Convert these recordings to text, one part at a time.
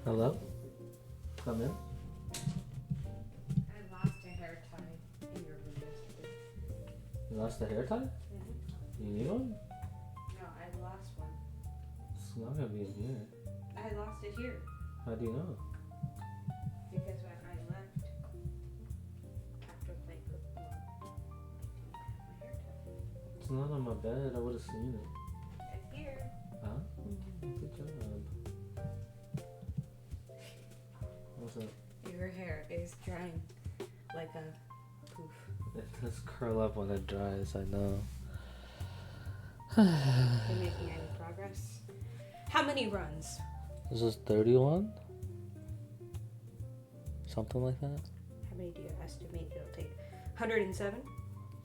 Hello? Come in. I lost a hair tie in your room yesterday. You lost a hair tie? Mm-hmm. You need one? No, I lost one. It's not gonna be in here. I lost it here How do you know? because when I left after playing football, I didn't have my hair tie. It's not on my bed. I would have seen it. It's here. Huh? Good job. What's up? Your hair is drying like a poof. It does curl up when it dries, I know. Are you making any progress? How many runs? This is 31? Something like that? How many do you estimate it'll take? 107?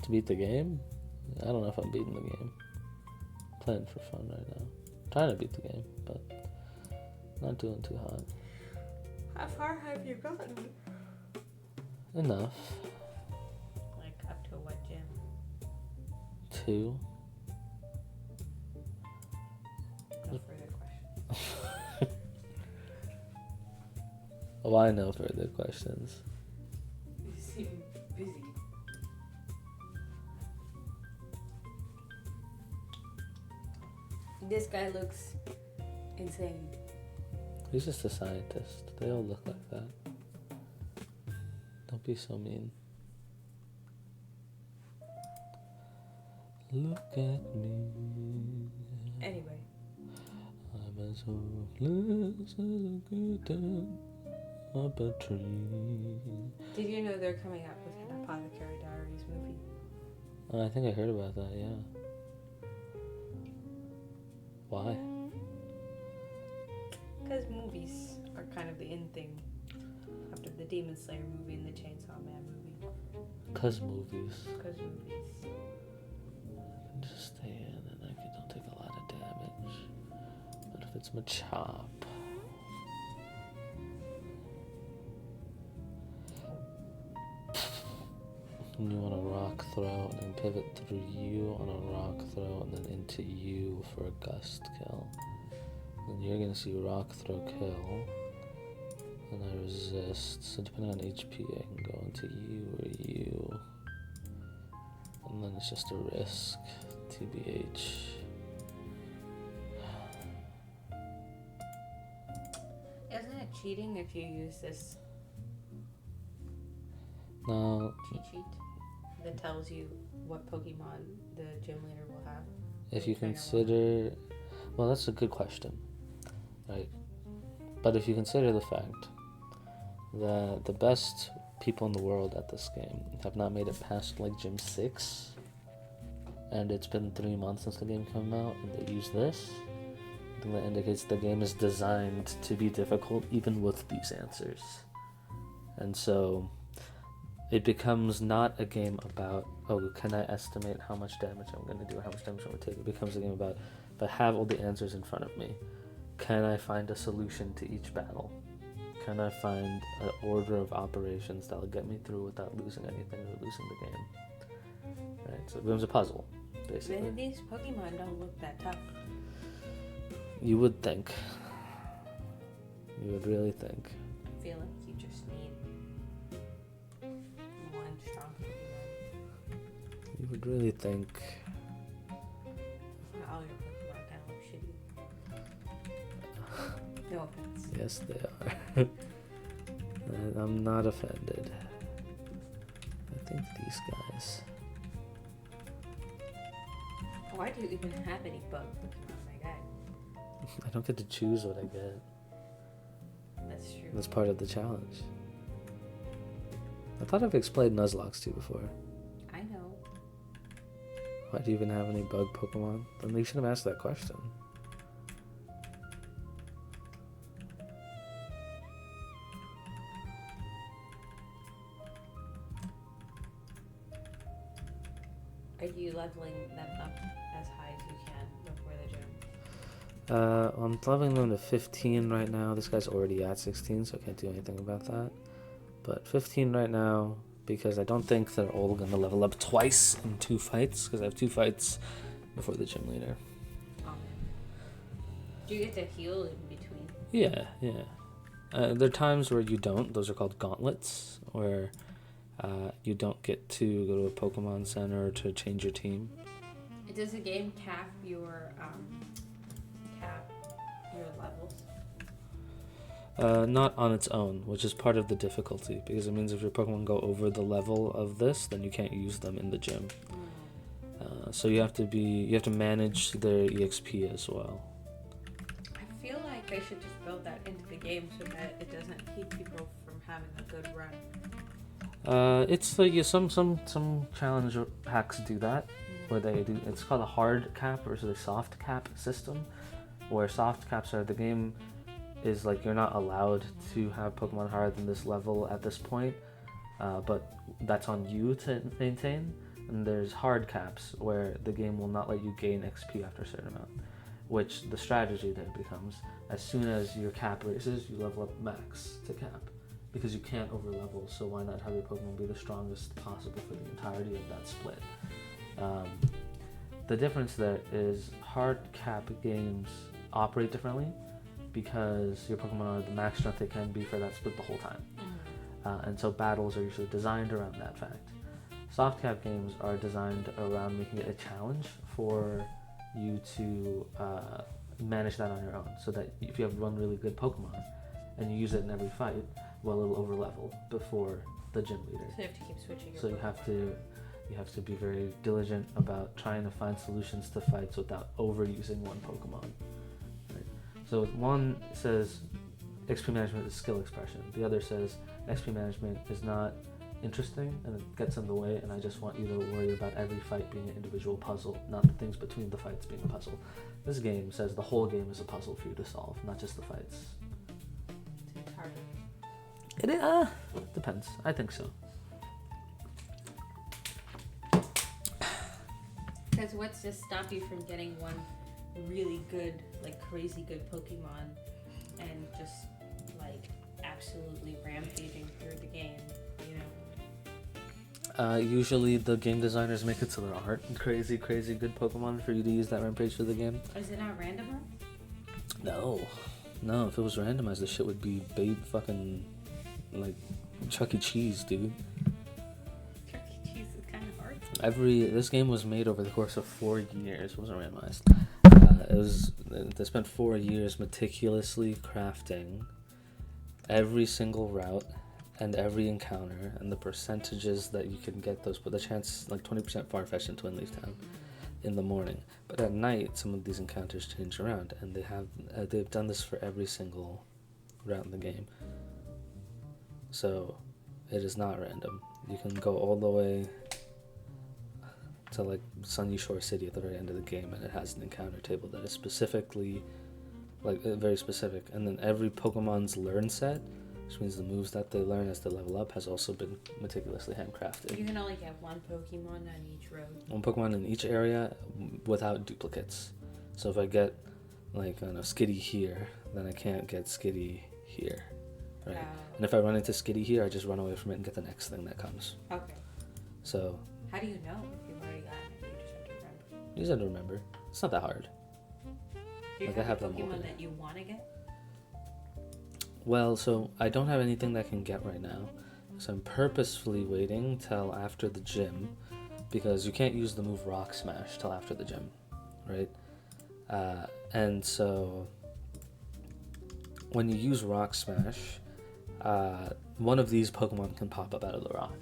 To beat the game? I don't know if I'm beating the game. Playing for fun right now. Trying to beat the game, but not doing too hot. How far have you gotten? Enough. Like up to what gym? 2. No further questions. Why no further questions? You seem busy. This guy looks insane. He's just a scientist. They all look like that. Don't be so mean. Look at me. Anyway. I'm as hopeless as a good up a tree. Did you know they're coming out with an Apothecary Diaries movie? I think I heard about that, yeah. Why? Because movies are kind of the in thing after the Demon Slayer movie and the Chainsaw Man movie. Cause movies. Because movies. Just stay in and I don't take a lot of damage. But if it's Machop. And you want a rock throw and then pivot through you on a rock throw and then into you for a gust kill. Then you're gonna see rock throw kill. And I resist. So depending on HP I can go into you or you. And then it's just a risk. TBH. Isn't it cheating if you use this Now, cheat sheet that tells you what Pokemon the gym leader will have? if you consider... Well, that's a good question. Right? But if you consider the fact that the best people in the world at this game have not made it past like Gym 6, and it's been 3 months since the game came out, and they use this, I think that indicates the game is designed to be difficult even with these answers. And so it becomes not a game about, oh, can I estimate how much damage I'm going to do or how much damage I'm going to take? It becomes a game about, if I have all the answers in front of me, can I find a solution to each battle? Can I find an order of operations that'll get me through without losing anything or losing the game? Right, so it becomes a puzzle, basically. These Pokemon don't look that tough. You would think. You would really think. I feel like you just need one strong Pokemon. You would really think. All your Pokemon kind of look shitty. No offense. Yes, they are. And I'm not offended. I think these guys. Why do you even have any bug Pokemon, my guy? I don't get to choose what I get. That's true. That's part of the challenge. I thought I've explained Nuzlocke to you before. I know. Why do you even have any bug Pokemon? Then you should have asked that question. Are you leveling them up as high as you can before the gym? I'm leveling them to 15 right now. This guy's already at 16, so I can't do anything about that. But 15 right now, because I don't think they're all going to level up twice in 2 fights, because I have 2 fights before the gym leader. Oh, man. Do you get to heal in between? Yeah. There are times where you don't. Those are called gauntlets, where you don't get to go to a Pokemon Center to change your team. Does the game cap your levels? Not on its own, which is part of the difficulty, because it means if your Pokemon go over the level of this, then you can't use them in the gym. So you have to manage their EXP as well. I feel like they should just build that into the game so that it doesn't keep people from having a good run. It's like some challenge hacks do that, where they do. It's called a hard cap versus a soft cap system, where soft caps are the game is like you're not allowed to have Pokemon higher than this level at this point, but that's on you to maintain. And there's hard caps where the game will not let you gain XP after a certain amount, which the strategy there becomes as soon as your cap raises, you level up max to cap because you can't over level. So why not have your Pokemon be the strongest possible for the entirety of that split? The difference there is hard cap games operate differently because your Pokemon are the max strength they can be for that split the whole time. And so battles are usually designed around that fact. Soft cap games are designed around making it a challenge for you to manage that on your own, so that if you have one really good Pokemon and you use it in every fight, well, it'll over level before the gym leader. So you have to keep switching your So you have to be very diligent about trying to find solutions to fights without overusing one Pokemon. Right? So one says XP management is skill expression. The other says XP management is not interesting and it gets in the way, and I just want you to worry about every fight being an individual puzzle, not the things between the fights being a puzzle. This game says the whole game is a puzzle for you to solve, not just the fights. It's harder. It depends. I think so. Because what's to stop you from getting one really good, like crazy good Pokemon and just like absolutely rampaging through the game, you know? Usually the game designers make it so there aren't crazy good Pokemon for you to use that rampage for the game. Is it not randomized? No, if it was randomized, the shit would be fucking like Chuck E. Cheese, dude. Chuck E. Cheese is kind of hard. This game was made over the course of 4 years. It wasn't randomized. They spent 4 years meticulously crafting every single route and every encounter and the percentages that you can get those, but the chance, like 20% Farfetch'd in Twin Leaf Town in the morning, but at night some of these encounters change around, and they've done this for every single route in the game. So it is not random. You can go all the way to like Sunny Shore City at the very end of the game, and it has an encounter table that is specifically very specific, and then every Pokemon's learn set, which means the moves that they learn as they level up, has also been meticulously handcrafted. You can only get one Pokemon on each road. One Pokemon in each area without duplicates. So if I get like Skitty here, then I can't get Skitty here, right? And if I run into Skitty here, I just run away from it and get the next thing that comes. Okay. So how do you know if you've already gotten it? You just have to remember. You just have to remember. It's not that hard. Do you Like, I have have a them all Pokemon here. that you want to get? Well, so I don't have anything that I can get right now. So I'm purposefully waiting till after the gym, because you can't use the move Rock Smash till after the gym, right? And so when you use Rock Smash, one of these Pokemon can pop up out of the rock.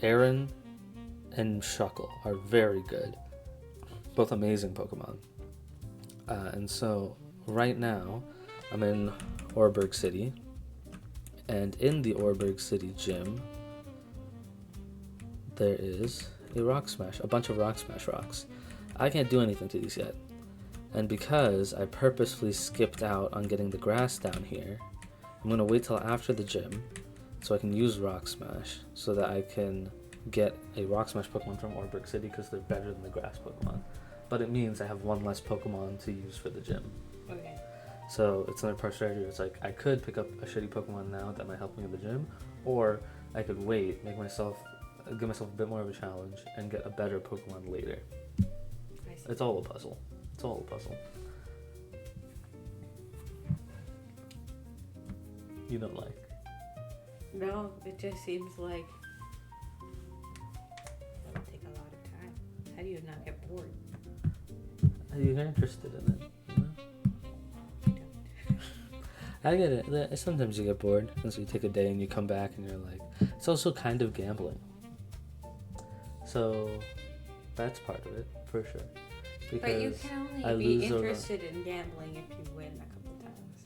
Aaron and Shuckle are very good. Both amazing Pokemon. And so right now, I'm in Orberg City, and in the Orberg City gym, there is a bunch of Rock Smash rocks. I can't do anything to these yet, and because I purposefully skipped out on getting the grass down here, I'm going to wait till after the gym so I can use Rock Smash so that I can get a Rock Smash Pokemon from Orberg City, because they're better than the grass Pokemon. But it means I have one less Pokemon to use for the gym. Okay. So it's another part strategy. It's like I could pick up a shitty Pokemon now that might help me in the gym, or I could wait, give myself a bit more of a challenge, and get a better Pokemon later. I see. It's all a puzzle. You don't like? No, it just seems like it would take a lot of time. How do you not get bored? You're interested in it, you know? I don't. I get it. Sometimes you get bored, and so you take a day and you come back and you're like, it's also kind of gambling. So that's part of it, for sure. Because But you can I only be lose or- interested in gambling if you win a couple times.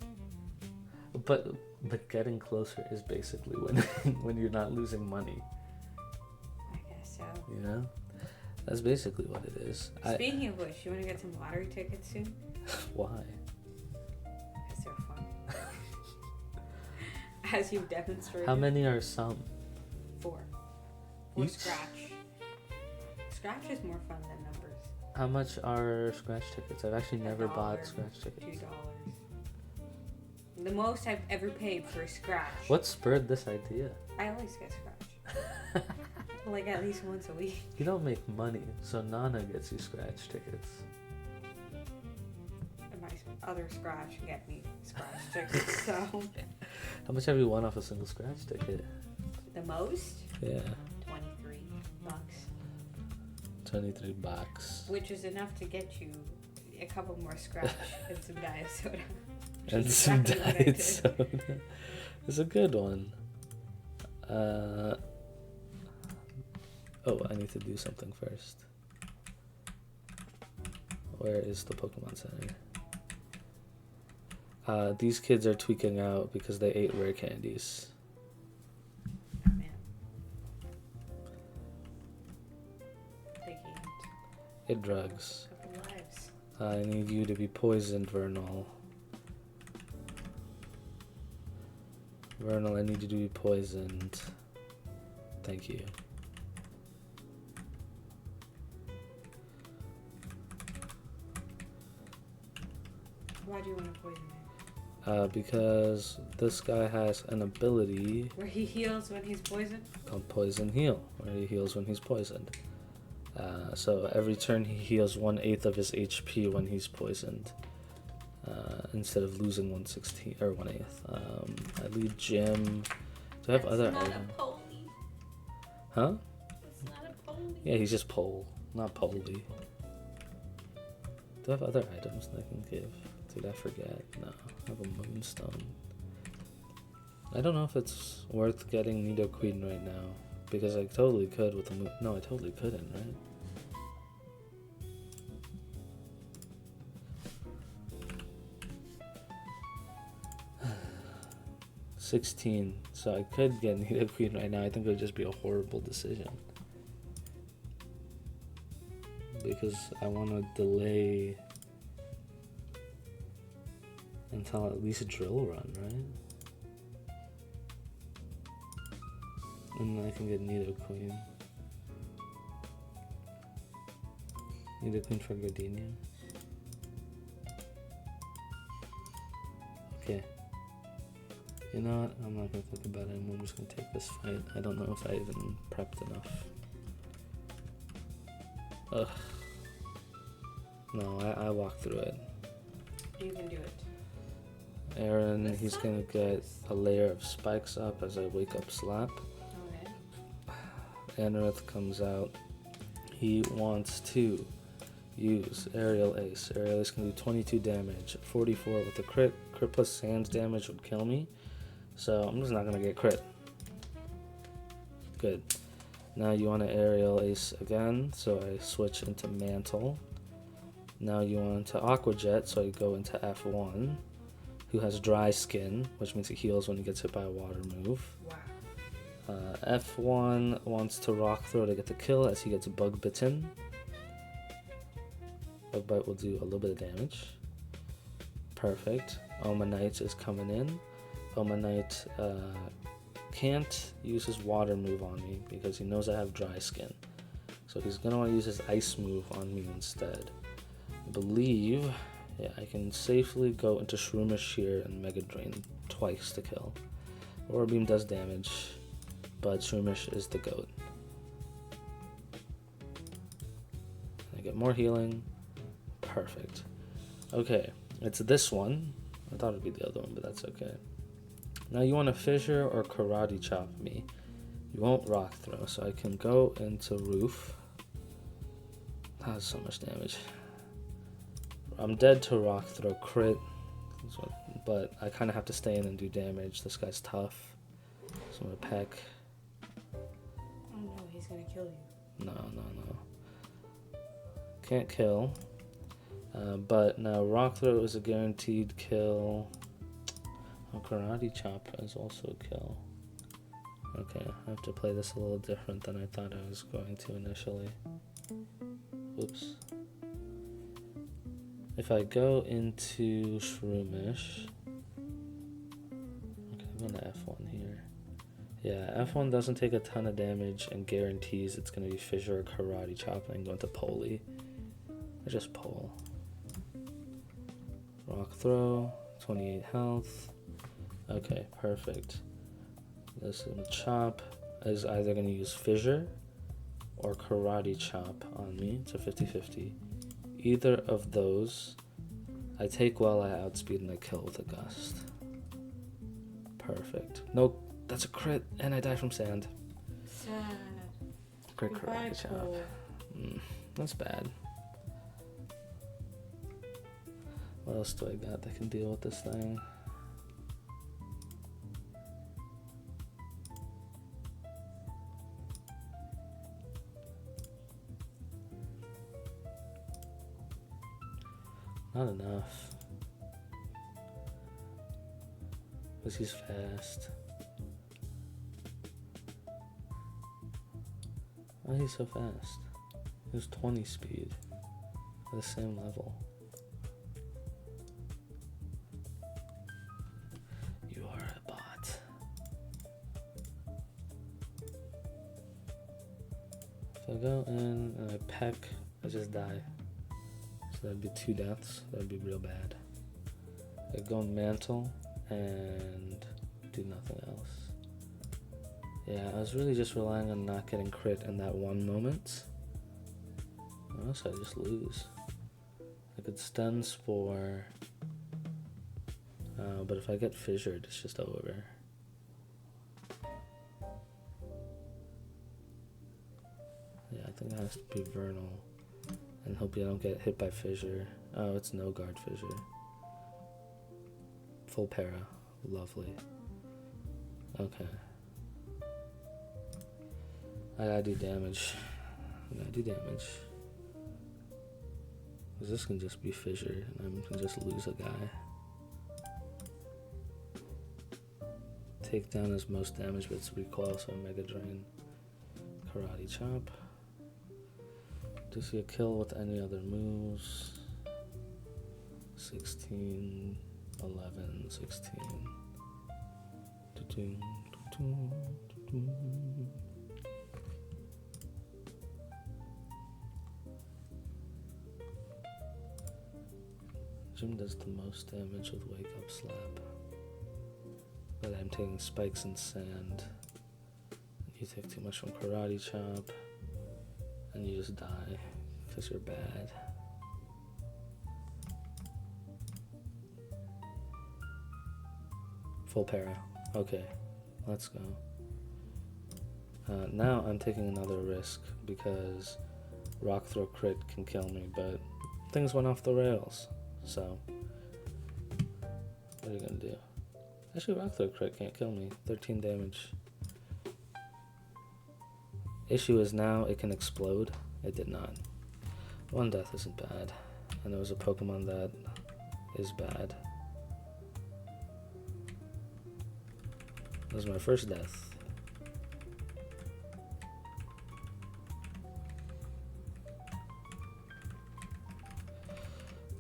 But getting closer is basically when you're not losing money, I guess so. you know? That's basically what it is. Speaking of which, you want to get some lottery tickets soon? Why? Because they're fun. as you've demonstrated. How many are some? 4. For Each? Scratch. Scratch is more fun than numbers. How much are scratch tickets? I've actually never bought scratch tickets. $2. The most I've ever paid for a scratch. What spurred this idea? I always get scratch. Like at least once a week. You don't make money, so Nana gets you scratch tickets. And my other scratch get me scratch tickets, so. How much have you won off a single scratch ticket? The most? Yeah. $23. $23. Which is enough to get you a couple more scratch and some diet soda. And some diet soda. It's a good one. Oh, I need to do something first. Where is the Pokemon Center? These kids are tweaking out because they ate rare candies. Oh man. They gained It drugs. a couple lives. I need you to be poisoned, Vernal. Vernal, I need you to be poisoned. Thank you. Why do you want to poison him? Because this guy has an ability Where he heals when he's poisoned? called Poison Heal, where he heals when he's poisoned. So every turn he heals 1/8 of his HP when he's poisoned, instead of losing 1/16 or 1/8. I lead Gym. Do I have other That's not items? a pony. Huh? It's not a pony. Yeah, he's just Pole, not Polly. Do I have other items that I can give? Did I forget? No, I have a Moonstone. I don't know if it's worth getting Nidoqueen right now, because I totally could with the moon. No, I totally couldn't, right? 16, so I could get Nidoqueen right now. I think it would just be a horrible decision. Because I want to delay until at least a Drill Run, right? And then I can get Nidoqueen. Nidoqueen for Gardenia. Okay. You know what? I'm not gonna think about it anymore. I'm just gonna take this fight. I don't know if I even prepped enough. Ugh. No, I walked through it. You can do it. Aaron, he's gonna get a layer of spikes up as I wake up Slap. Okay. Anorith comes out. He wants to use Aerial Ace. Aerial Ace can do 22 damage. 44 with a crit. Crit plus Sands damage would kill me. So I'm just not gonna get crit. Good. Now you want to Aerial Ace again, so I switch into Mantle. Now you want to Aqua Jet, so I go into F1, who has Dry Skin, which means he heals when he gets hit by a water move. Wow. F1 wants to Rock Throw to get the kill as he gets Bug Bitten. Bug Bite will do a little bit of damage. Perfect. Omanite is coming in. Omanite can't use his water move on me because he knows I have Dry Skin. So he's going to want to use his ice move on me instead. I believe, yeah, I can safely go into Shroomish here and Mega Drain twice to kill. Aura Beam does damage, but Shroomish is the GOAT. I get more healing. Perfect. Okay, it's this one. I thought it'd be the other one, but that's okay. Now you want to Fissure or Karate Chop me. You won't Rock Throw, so I can go into Roof. That's so much damage. I'm dead to Rock Throw crit, but I kind of have to stay in and do damage. This guy's tough. So I'm going to peck. Oh no, he's gonna kill you. No. Can't kill. But now Rock Throw is a guaranteed kill. Oh, Karate Chop is also a kill. Okay, I have to play this a little different than I thought I was going to initially. Whoops. If I go into Shroomish... Okay, I'm I'm gonna F1 here. Yeah, F1 doesn't take a ton of damage and guarantees it's gonna be Fissure or Karate Chop, and then go into Poly. I just pull. Rock Throw, 28 health. Okay, perfect. This Chop is either gonna use Fissure or Karate Chop on me. It's a 50-50. Either of those, I take while I outspeed and I kill with a Gust. Perfect. Nope, that's a crit, and I die from sand. Sad. Great Karate Chop. That's bad. What else do I got that can deal with this thing? Not enough. Because he's fast. Why is he so fast? He was 20 speed. At the same level. You are a bot. If I go in and I peck, I just die. So that'd be 2 deaths. That'd be real bad. I go Mantle and do nothing else. Yeah, I was really just relying on not getting crit in that one moment. Or else I just lose. I could stun Spore. But if I get fissured, it's just over. Yeah, I think it has to be Vernal. And hope you don't get hit by fissure. Oh, it's no guard fissure. Full para. Lovely. Okay. I gotta do damage. Because this can just be fissure, and I can just lose a guy. Take down his most damage, but it's recoil, so Mega Drain. Karate Chop. Do you see a kill with any other moves? 16, 11, 16. Jim does the most damage with Wake Up Slap. But I'm taking spikes and sand. You take too much from Karate Chop. And you just die. Because you're bad. Full para. Okay. Let's go. Now I'm taking another risk. Because Rock Throw crit can kill me. But things went off the rails. So, what are you gonna do? Actually, Rock Throw crit can't kill me. 13 damage. Issue is now it can explode. It did not. 1 death isn't bad. And there was a Pokemon that is bad. That was my first death.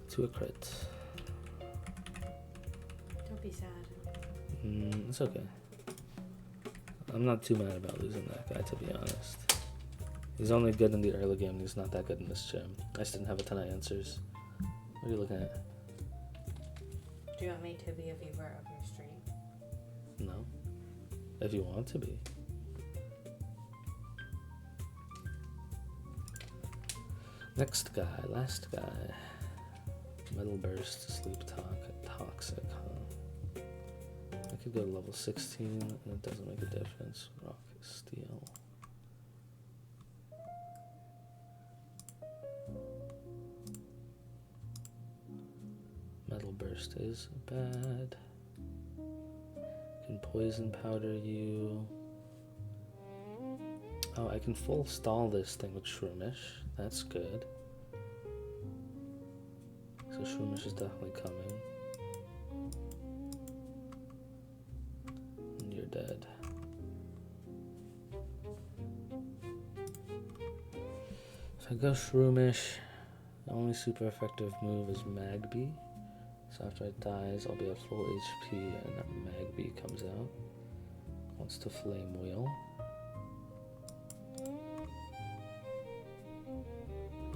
To a crit. Don't be sad. It's okay. I'm not too mad about losing that guy, to be honest. He's only good in the early game, and he's not that good in this gym. I just didn't have a ton of answers. What are you looking at? Do you want me to be a viewer of your stream? No. If you want to be. Next guy, last guy. Metal Burst, Sleep Talk, Toxic, huh? I could go to level 16, and it doesn't make a difference. Rock, Steel. Metal Burst is bad. Can Poison Powder you. Oh, I can full stall this thing with Shroomish. That's good. So Shroomish is definitely coming. And you're dead. If I go Shroomish, the only super effective move is Magby. So after it dies, I'll be at full HP, and Magby comes out. Wants to Flame Wheel.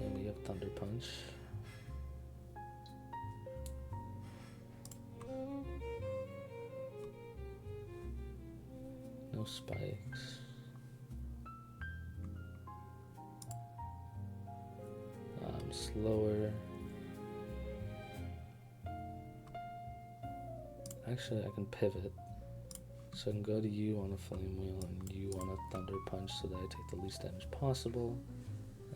And we have Thunder Punch. No spikes. Slower. Actually, I can pivot. So I can go to you on a Flame Wheel and you on a Thunder Punch so that I take the least damage possible.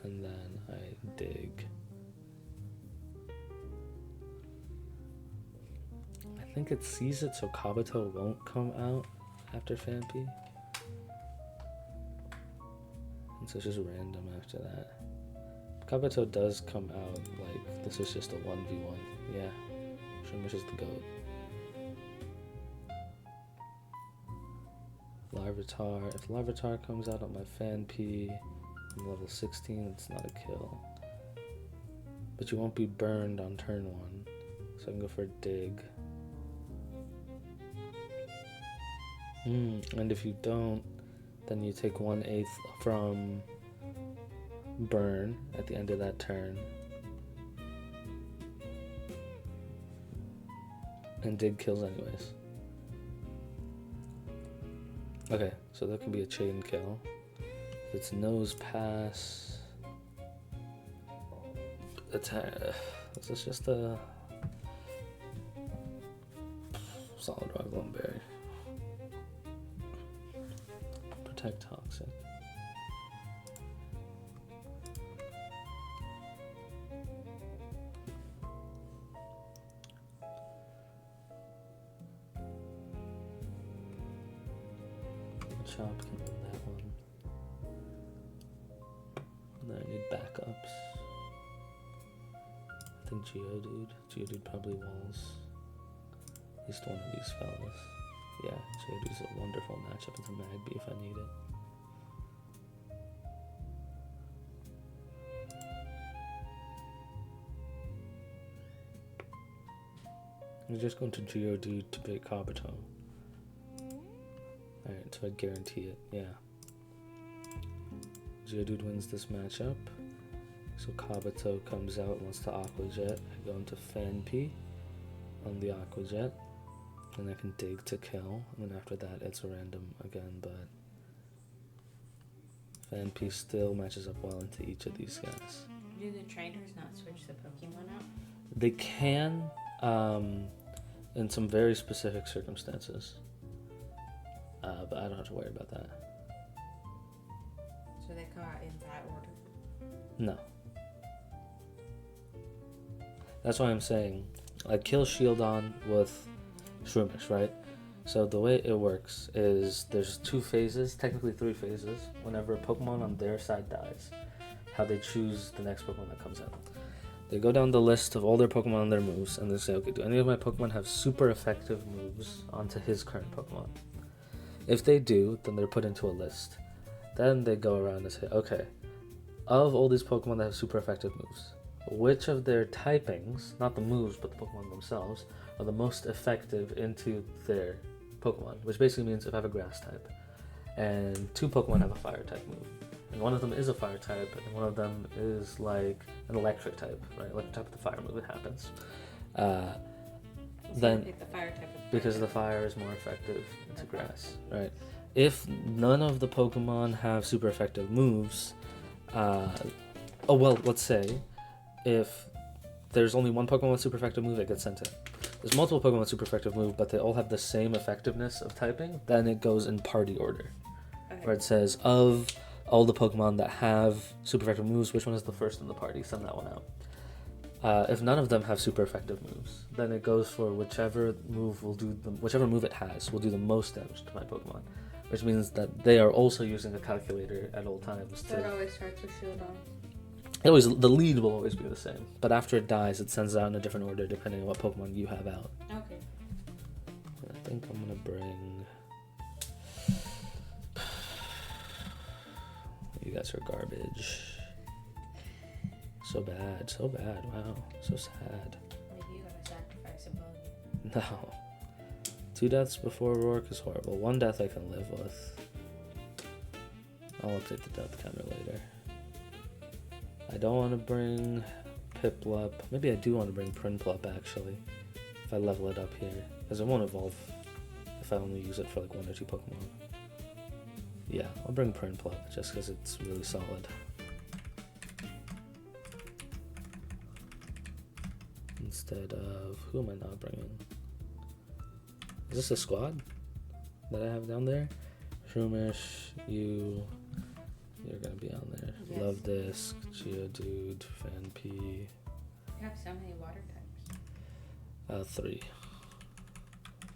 And then I dig. I think it sees it so Kabuto won't come out after Phanpy. And so it's just random after that. Kabuto does come out like this is just a 1v1. Yeah. Shroomish is the GOAT. Larvitar. If Larvitar comes out on my Phanpy, I'm level 16, it's not a kill. But you won't be burned on turn 1. So I can go for a dig. And if you don't, then you take 1/8 from burn at the end of that turn. And dig kills anyways. Okay, so that can be a chain kill. If it's nose pass, attack. This is just a solid rock Lumberry. Protect toxic. Chop can win that one. And then I need backups. I think Geodude probably walls at least one of these fellas. Yeah, Geodude's a wonderful matchup into Magby if I need it. I'm just going to Geodude to beat Kabuto. Alright, so I guarantee it, yeah. Geodude wins this matchup. So Kabuto comes out and wants to Aqua Jet. I go into Phanpy on the Aqua Jet. And I can dig to kill. And then after that it's random again, but Phanpy still matches up well into each of these guys. Do the trainers not switch the Pokemon out? They can, in some very specific circumstances. But I don't have to worry about that. So they come out in that order? No. That's why I'm saying, I kill Shieldon with Shroomish, right? So the way it works is there's 2 phases, technically 3 phases, whenever a Pokemon on their side dies, how they choose the next Pokemon that comes out. They go down the list of all their Pokemon and their moves, and they say, okay, do any of my Pokemon have super effective moves onto his current Pokemon? If they do, then they're put into a list. Then they go around and say, okay, of all these Pokemon that have super effective moves, which of their typings, not the moves, but the Pokemon themselves, are the most effective into their Pokemon? Which basically means if I have a grass type, and 2 Pokemon have a fire type move, and one of them is a fire type, and one of them is like an electric type, right? Electric type with the fire move, it happens. Then pick the fire type of because the fire is more effective into grass, right? If none of the Pokemon have super effective moves, let's say if there's only one Pokemon with super effective move, it gets sent in. There's multiple Pokemon with super effective move, but they all have the same effectiveness of typing, then it goes in party order. Okay. Where it says, of all the Pokemon that have super effective moves, which one is the first in the party? Send that one out. If none of them have super effective moves, then it goes for whichever move it has will do the most damage to my Pokemon, which means that they are also using a calculator at all times. So it always starts with Shieldon. The lead will always be the same, but after it dies, it sends it out in a different order depending on what Pokemon you have out. Okay. I think I'm gonna bring. You guys are garbage. So bad, wow, so sad. Maybe you gotta sacrifice a No. 2 deaths before Roark is horrible. 1 death I can live with. I'll update the death counter later. I don't want to bring Piplup. Maybe I do want to bring Prinplup actually. If I level it up here. Because it won't evolve if I only use it for like 1 or 2 Pokemon. Yeah, I'll bring Prinplup just because it's really solid. Instead of... Who am I not bringing? Is this a squad that I have down there? Shroomish, you're gonna be on there. Yes. Love Disc, Geodude, Fanpea. You have so many water types. 3.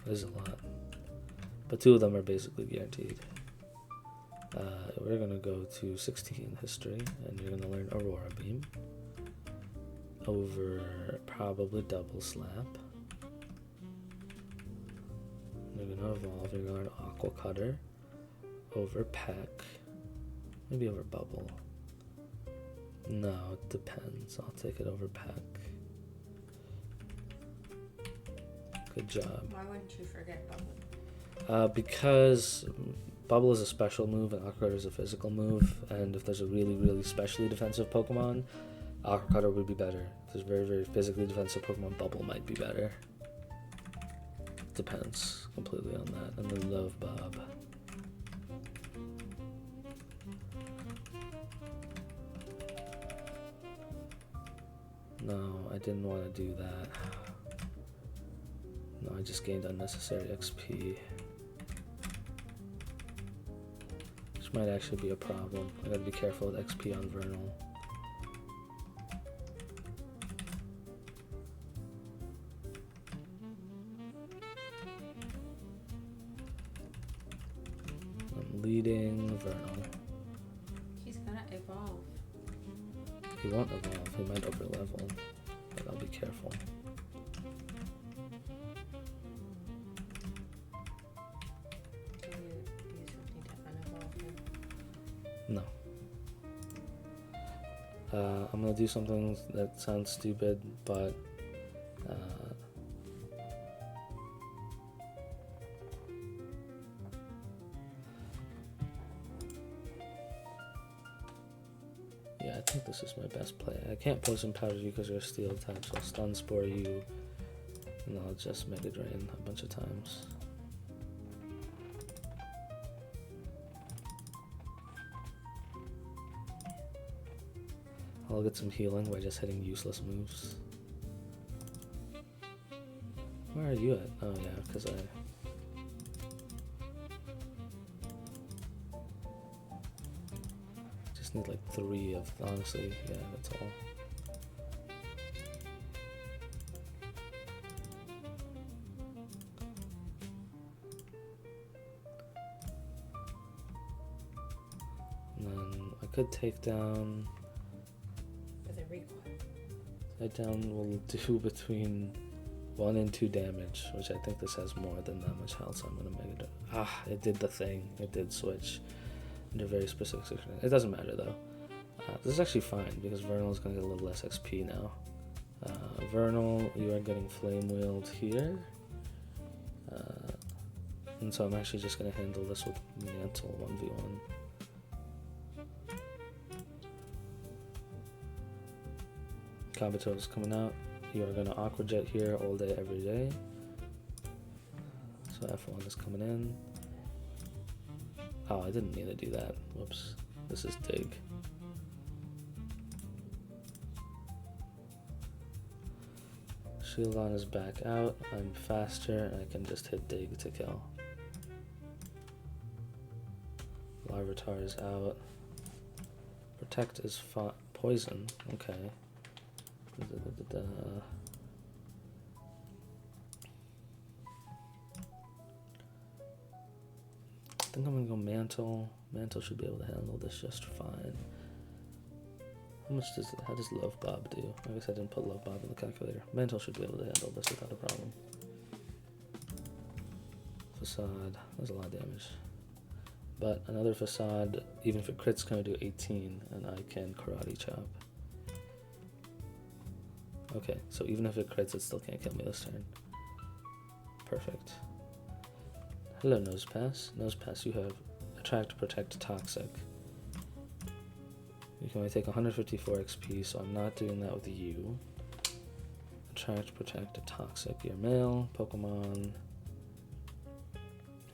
That is a lot. But 2 of them are basically guaranteed. We're gonna go to 16 history, and you're gonna learn Aurora Beam. Over probably Double Slap. You're gonna evolve, you're gonna learn Aqua Cutter. Over Peck. Maybe over Bubble. No, it depends. I'll take it over Peck. Good job. Why wouldn't you forget Bubble? Because Bubble is a special move and Aqua Cutter is a physical move, and if there's a really, really specially defensive Pokemon, Aqua Cutter would be better. If there's very, very physically defensive Pokemon, Bubble might be better. Depends completely on that. And then Love Bob. No, I didn't want to do that. No, I just gained unnecessary XP. Which might actually be a problem. I gotta be careful with XP on Vernal. I'm leading Vernal. He's gonna evolve. He won't evolve, he might overlevel, but I'll be careful. Do you use something to unevolve him? No. I'm gonna do something that sounds stupid, but yeah, I think this is my best play. I can't Poison Powder you because you're a Steel type, so I'll Stun Spore you, and I'll just Mega Drain a bunch of times. I'll get some healing by just hitting useless moves. Where are you at? Oh yeah, because I... just need like 3 of, honestly, yeah, that's all. And then I could take down... With a recoil. Takedown will do between 1 and 2 damage, which I think this has more than that much health, so I'm gonna make it. Ah, it did the thing. It did switch under very specific circumstances. It doesn't matter though. This is actually fine because Vernal is gonna get a little less XP now. Vernal, you are getting Flame Wheeled here. And so I'm actually just gonna handle this with Mantle 1v1. Kabuto is coming out. You are gonna Aqua Jet here all day, every day. So F1 is coming in. Oh, I didn't mean to do that. Whoops. This is Dig. Shieldon is back out. I'm faster and I can just hit Dig to kill. Larvitar is out. Protect is poison. Okay. I think I'm gonna go Mantle. Mantle should be able to handle this just fine. How does Love Bob do? I guess I didn't put Love Bob in the calculator. Mantle should be able to handle this without a problem. Facade, there's a lot of damage. But another Facade, even if it crits, gonna do 18, and I can Karate Chop. Okay, so even if it crits, it still can't kill me this turn. perfect. Hello, Nosepass. Nosepass, you have Attract, Protect, Toxic. You can only take 154 XP, so I'm not doing that with you. Attract, Protect, Toxic. You're male, Pokemon.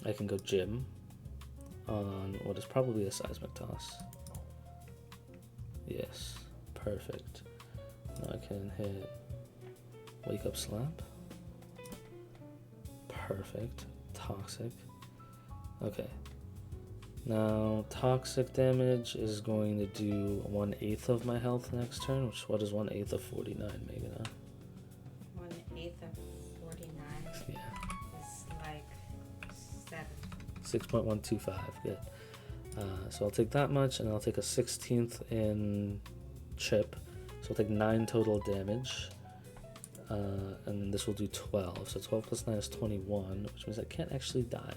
I can go Gym on what is probably a Seismic Toss. Yes, perfect. Now I can hit Wake Up Slap. Perfect. Toxic. Okay. Now, toxic damage is going to do 1/8 of my health next turn, which what is 1/8 of 49, Megan? 1/8 of 49 Yeah. is like 7. 6.125, good. So I'll take that much, and I'll take a 16th in chip. So I'll take 9 total damage. And then this will do 12. So 12 plus 9 is 21, which means I can't actually die.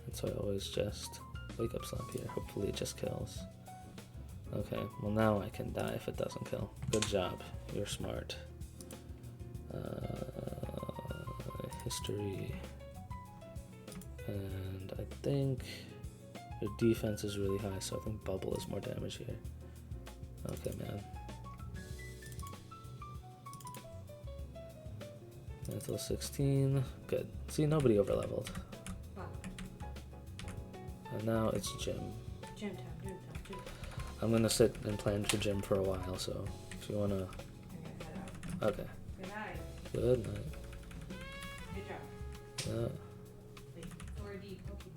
And so I always just Wake Up Slap here. Hopefully it just kills. Okay, well now I can die if it doesn't kill. Good job. You're smart. History. And I think your defense is really high, so I think Bubble is more damage here. Okay, man. Until 16. Good. See, nobody overleveled. Wow. And now it's Gym. Gym time, gym time, gym time. I'm gonna sit and plan for Gym for a while, so if you wanna. I'm gonna head out. Okay. Good night. Good night. Good job. The 4D Pokemon.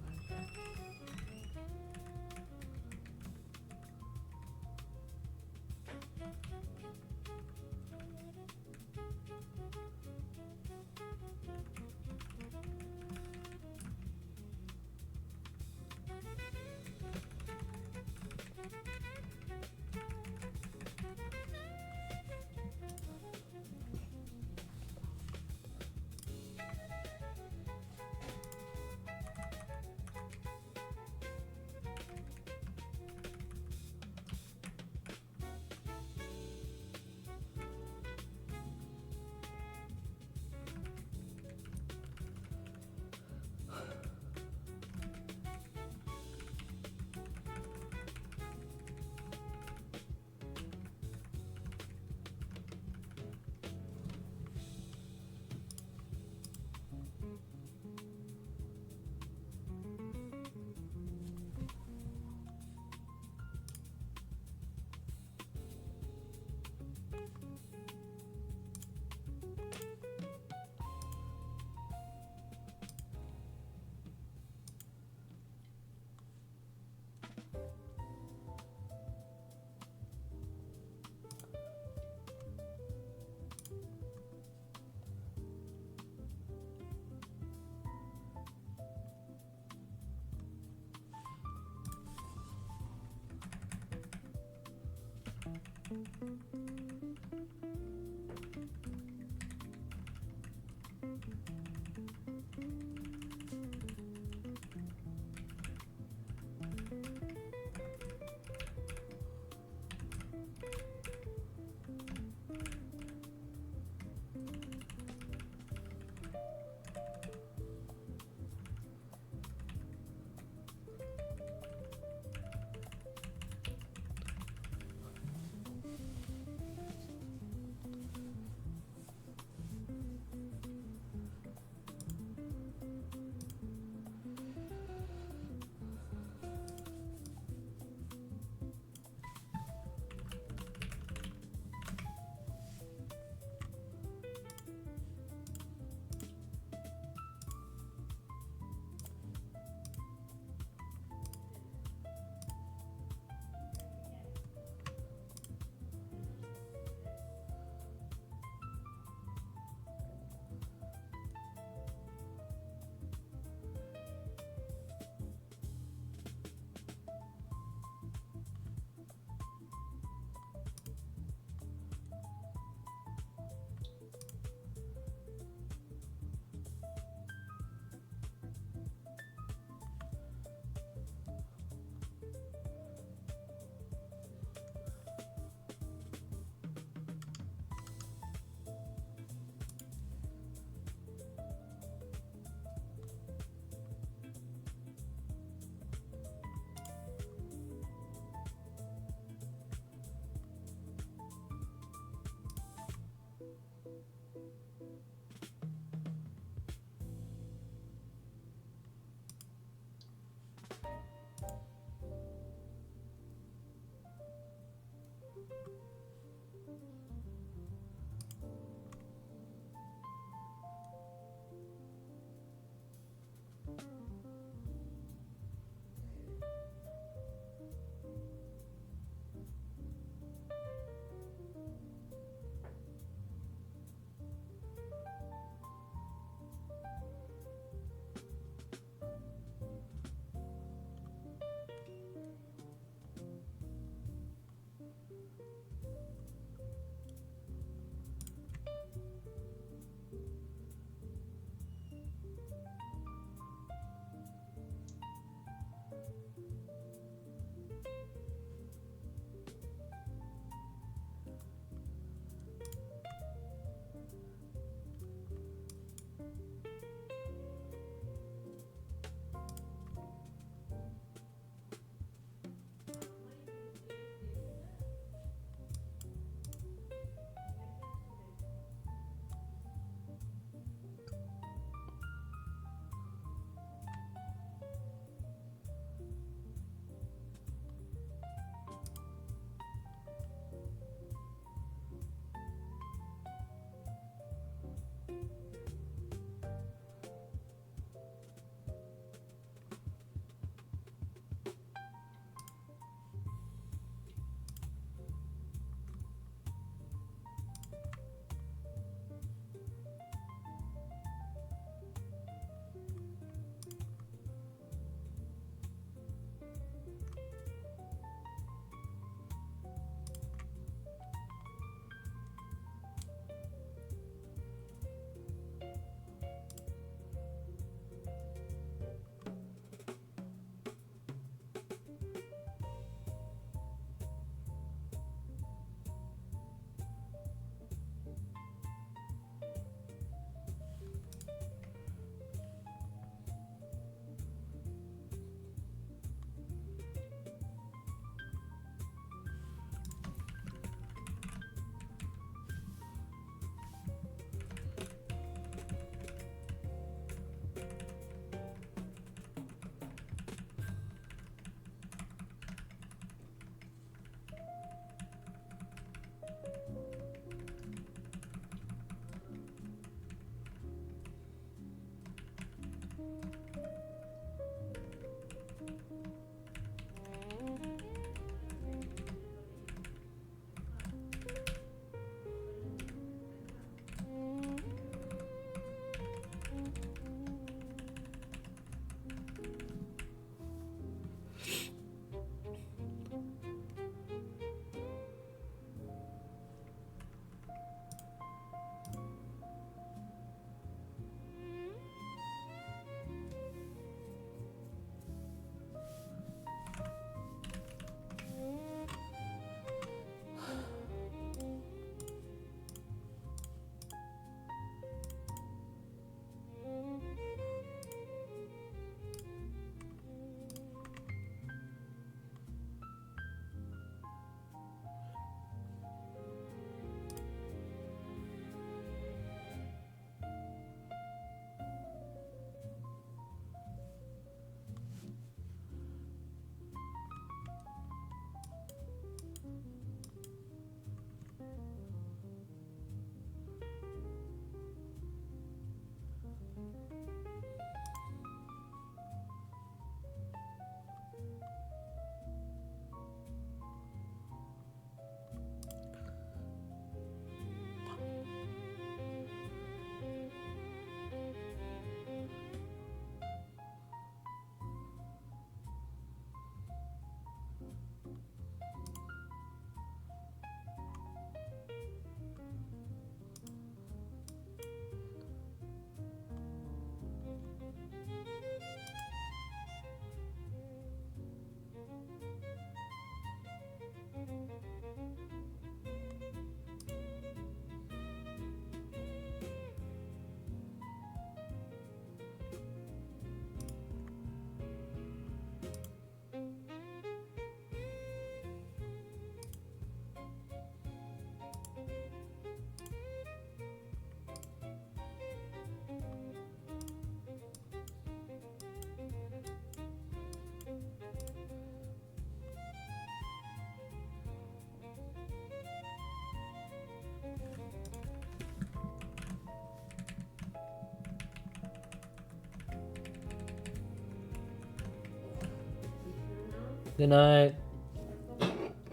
Good night.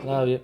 Love you.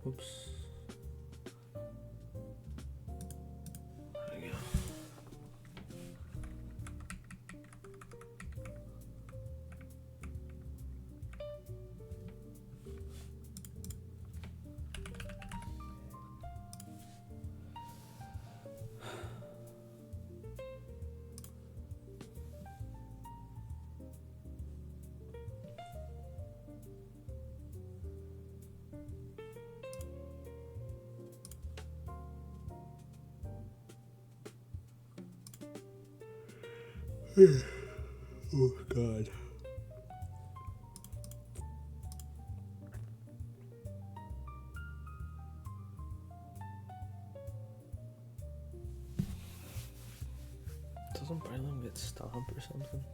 Oops. There we go. Oh God. Doesn't Braylon get stomped or something?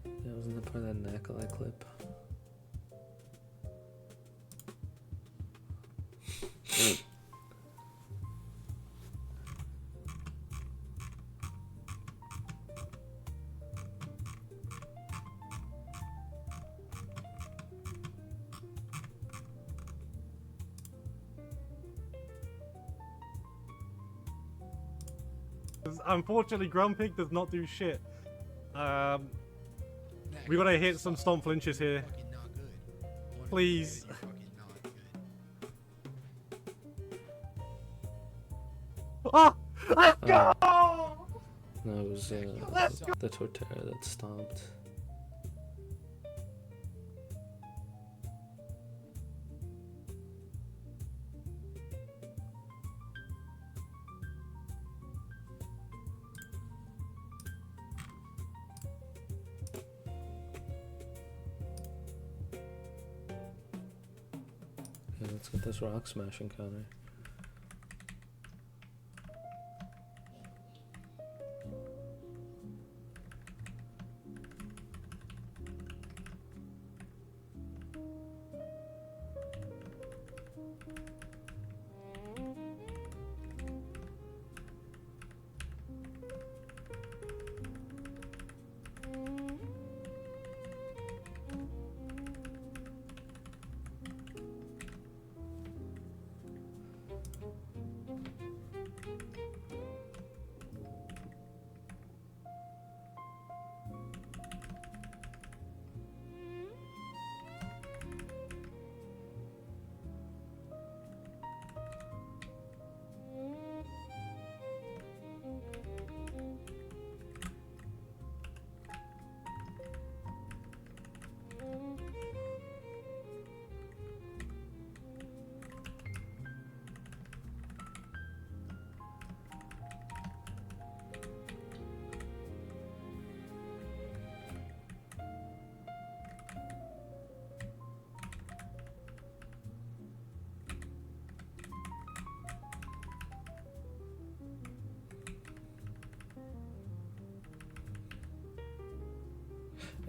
Yeah, wasn't that part of that Nikolai clip? Unfortunately, Grumpig does not do shit. We gotta hit some stomp flinches here. Please. Oh! Let's go! No, it was the Torterra that stomped. Yeah, let's get this rock smash encounter.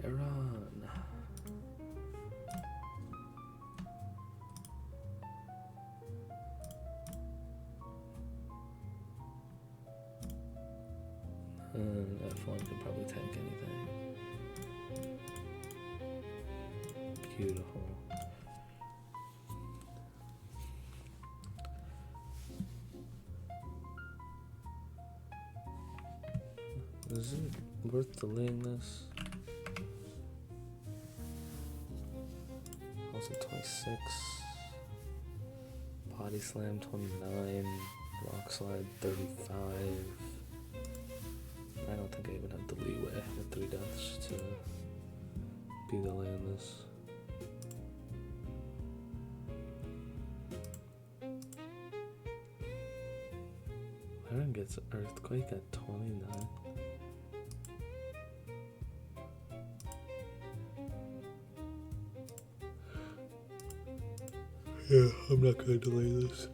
Iran. F1 can probably tank anything. Beautiful. Is it worth delaying this? Also 26. Body slam 29. Rock slide 35. I don't think I even have the leeway with 3 deaths to be delaying this. Aaron gets Earthquake at 29. Yeah, I'm not gonna delay this.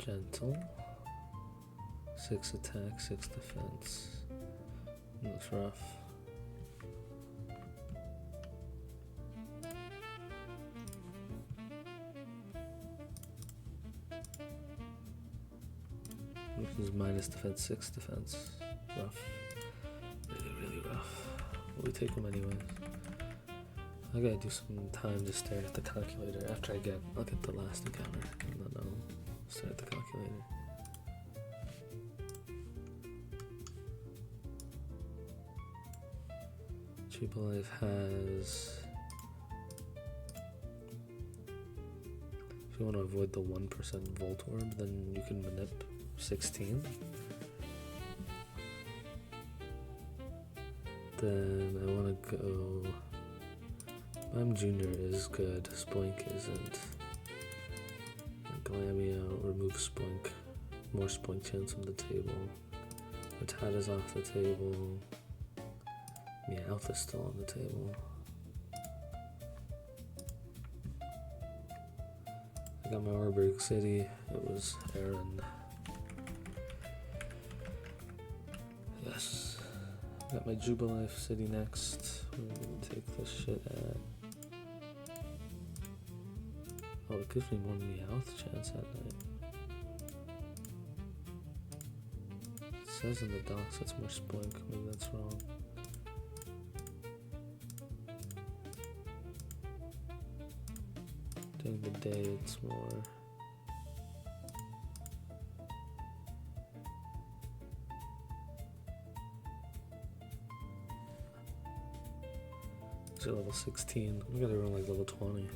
Gentle. 6 attack, 6 defense. Looks rough. This is minus defense, 6 defense. Rough. Really, really rough. But we take them anyways. I gotta do some time to stare at the calculator after I'll get the last encounter, and then I'll stare at the calculator. Cheaper Life has... If you want to avoid the 1% Volt Orb, then you can manip 16. Then I want to go... Mime Jr. is good, Spoink isn't. Glamio, remove Spoink. More Spoink chance on the table. Rattata is off the table. Meowth is still on the table. I got my Orberg City. It was Aaron. Yes. Got my Jubilife City next. I'm gonna take this shit at... Oh, it gives me more Meowth chance at night. It says in the docs it's more Spoink. Maybe that's wrong. During the day it's more... It's at level 16. We gotta run like level 20.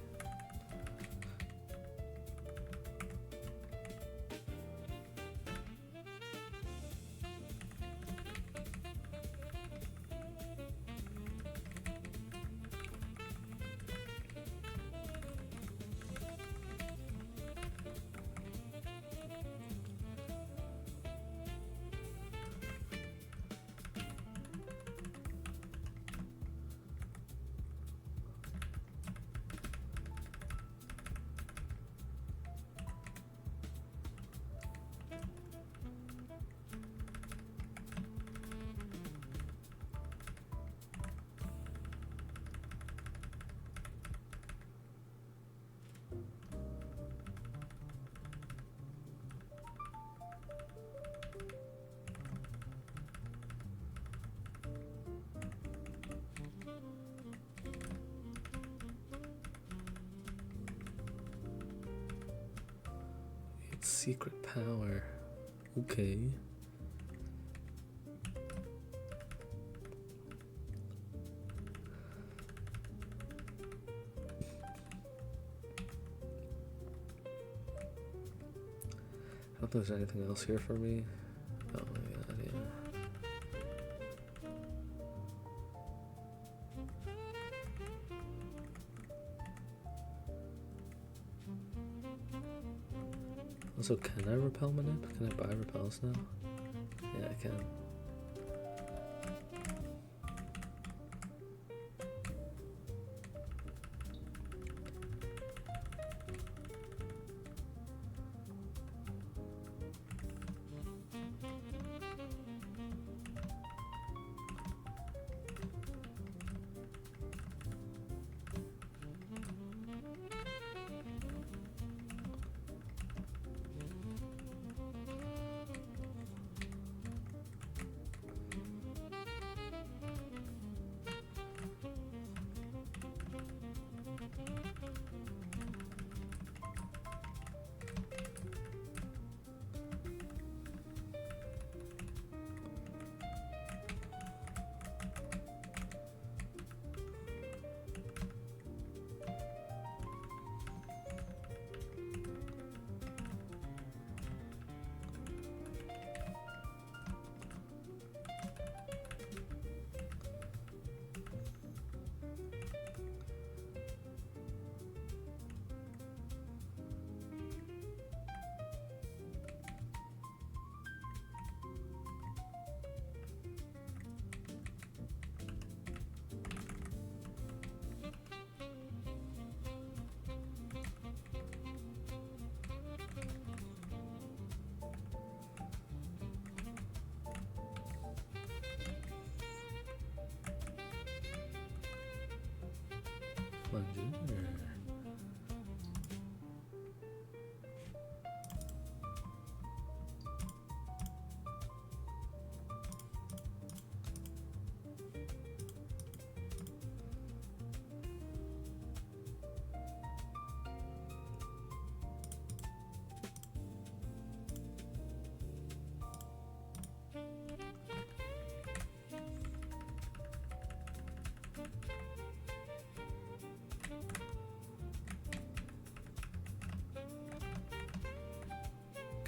Secret power. Okay. I don't think there's anything else here for me. Oh my god, yeah. Also, can I repel manip? Can I buy repels now? Yeah, I can. Plunger.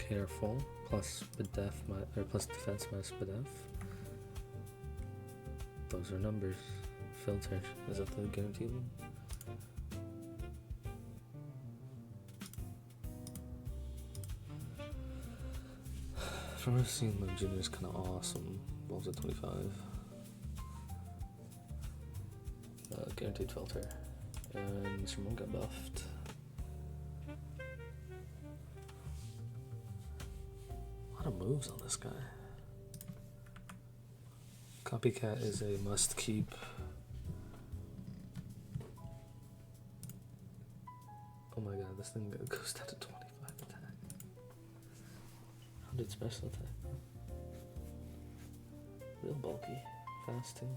Careful, plus bedef or plus defense minus bedef. Those are numbers. Filter. Is that the guaranteed one? From what I've seen, the junior is kind of awesome. Balls at 25. Guaranteed filter. And someone got buffed. A lot of moves on this guy. Copycat is a must keep. Oh my god, this thing goes down to 25 attack. 100 special attack. Real bulky. Fast too.